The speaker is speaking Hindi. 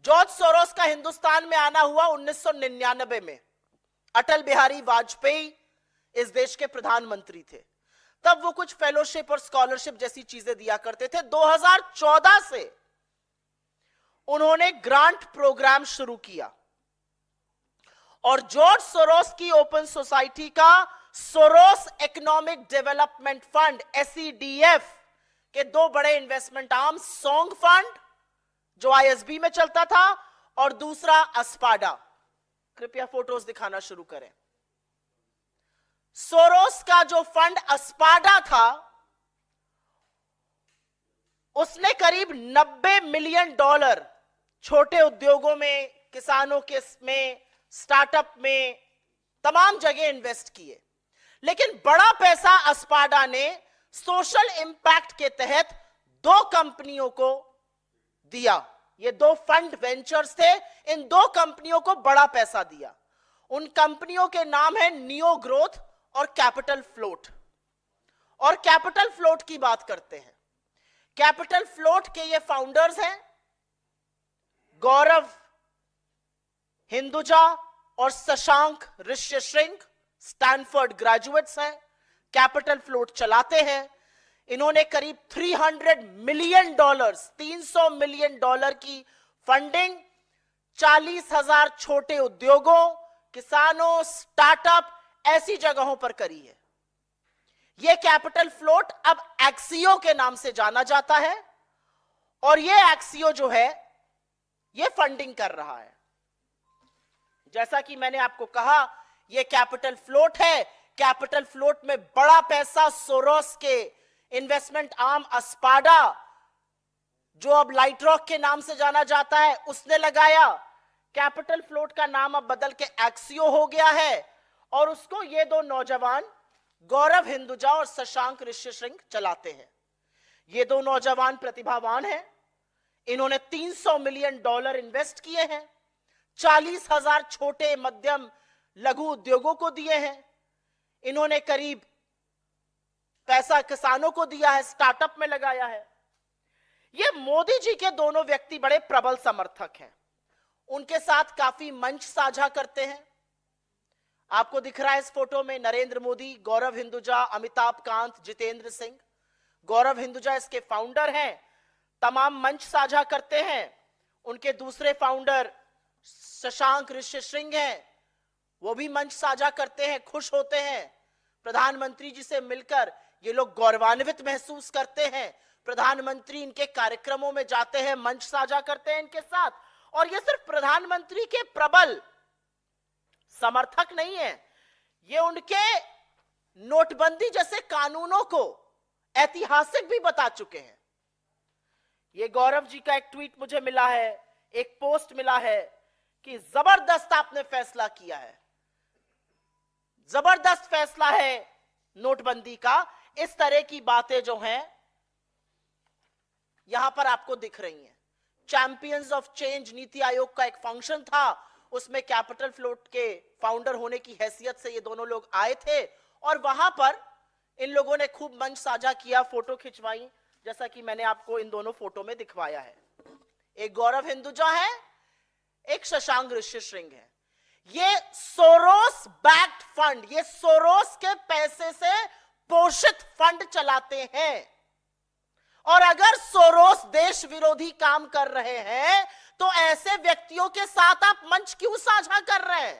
जॉर्ज सोरोस का हिंदुस्तान में आना हुआ 1999 में। अटल बिहारी वाजपेयी इस देश के प्रधानमंत्री थे। तब वो कुछ फेलोशिप और स्कॉलरशिप जैसी चीजें दिया करते थे। 2014 से उन्होंने ग्रांट प्रोग्राम शुरू किया और जॉर्ज सोरोस की ओपन सोसाइटी का Soros economic development fund SEDF के दो बड़े इन्वेस्टमेंट आर्म, सोंग फंड जो ISB में चलता था और दूसरा अस्पाडा। कृपया फोटोज दिखाना शुरू करें। सोरोस का जो फंड अस्पाडा था उसने करीब $90 मिलियन छोटे उद्योगों में, किसानों के में, स्टार्टअप में, तमाम जगह इन्वेस्ट किए। लेकिन बड़ा पैसा अस्पाडा ने सोशल इंपैक्ट के तहत दो कंपनियों को दिया। ये दो फंड वेंचर्स थे, इन दो कंपनियों को बड़ा पैसा दिया। उन कंपनियों के नाम है नियो ग्रोथ और कैपिटल फ्लोट। और कैपिटल फ्लोट की बात करते हैं। कैपिटल फ्लोट के ये फाउंडर्स हैं गौरव हिंदुजा और शशांक ऋष्यशृंग, स्टैनफोर्ड ग्रेजुएट्स हैं, कैपिटल फ्लोट चलाते हैं। इन्होंने करीब $300 मिलियन, $300 मिलियन की फंडिंग 40,000 छोटे उद्योगों, किसानों, स्टार्टअप ऐसी जगहों पर करी है। यह कैपिटल फ्लोट अब एक्सियो के नाम से जाना जाता है और यह एक्सियो जो है यह फंडिंग कर रहा है। जैसा कि मैंने आपको कहा, यह कैपिटल फ्लोट है। कैपिटल फ्लोट में बड़ा पैसा सोरोस के इन्वेस्टमेंट आर्म अस्पाडा, जो अब लाइट रॉक के नाम से जाना जाता है, उसने लगाया। कैपिटल फ्लोट का नाम अब बदल के एक्सियो हो गया है और उसको ये दो नौजवान गौरव हिंदुजा और शशांक ऋष्यशृंग चलाते हैं। ये दो नौजवान प्रतिभावान हैं। इन्होंने $300 मिलियन इन्वेस्ट किए हैं, 40,000 छोटे मध्यम लघु उद्योगों को दिए हैं। इन्होंने करीब पैसा किसानों को दिया है, स्टार्टअप में लगाया है। ये मोदी जी के दोनों व्यक्ति बड़े प्रबल समर्थक हैं। उनके साथ काफी मंच साझा करते हैं। आपको दिख रहा है इस फोटो में नरेंद्र मोदी, गौरव हिंदुजा, अमिताभ कांत, जितेंद्र सिंह। गौरव हिंदुजा इसके फाउंडर हैं, तमाम मंच साझा करते हैं। उनके दूसरे फाउंडर शशांक ऋष्यशृंग हैं, वो भी मंच साझा करते हैं, खुश होते हैं। प्रधानमंत्री जी से मिलकर ये लोग गौरवान्वित महसूस करते हैं। प्रधानमंत्री इनके कार्यक्रमों में जाते हैं, मंच साझा करते हैं इनके साथ। और ये सिर्फ प्रधानमंत्री के प्रबल समर्थक नहीं है, ये उनके नोटबंदी जैसे कानूनों को ऐतिहासिक भी बता चुके हैं। ये गौरव जी का एक ट्वीट मुझे मिला है, एक पोस्ट मिला है कि जबरदस्त आपने फैसला किया है, जबरदस्त फैसला है नोटबंदी का। इस तरह की बातें जो हैं यहां पर आपको दिख रही हैं। Champions of change NITI Aayog का एक फंक्शन था, उसमें कैपिटल फ्लोट के फाउंडर होने की हैसियत से ये दोनों लोग आए थे और वहां पर इन लोगों ने खूब मंच साझा किया, फोटो खिंचवाई, जैसा कि मैंने आपको इन दोनों फोटो में दिखवाया है। एक गौरव हिंदुजा है, एक शशांक ऋष्यशृंग है। ये सोरोस बैक्ड फंड, ये सोरोस के पैसे से पोषित फंड चलाते हैं। और अगर सोरोस देश विरोधी काम कर रहे हैं तो ऐसे व्यक्तियों के साथ आप मंच क्यों साझा कर रहे हैं?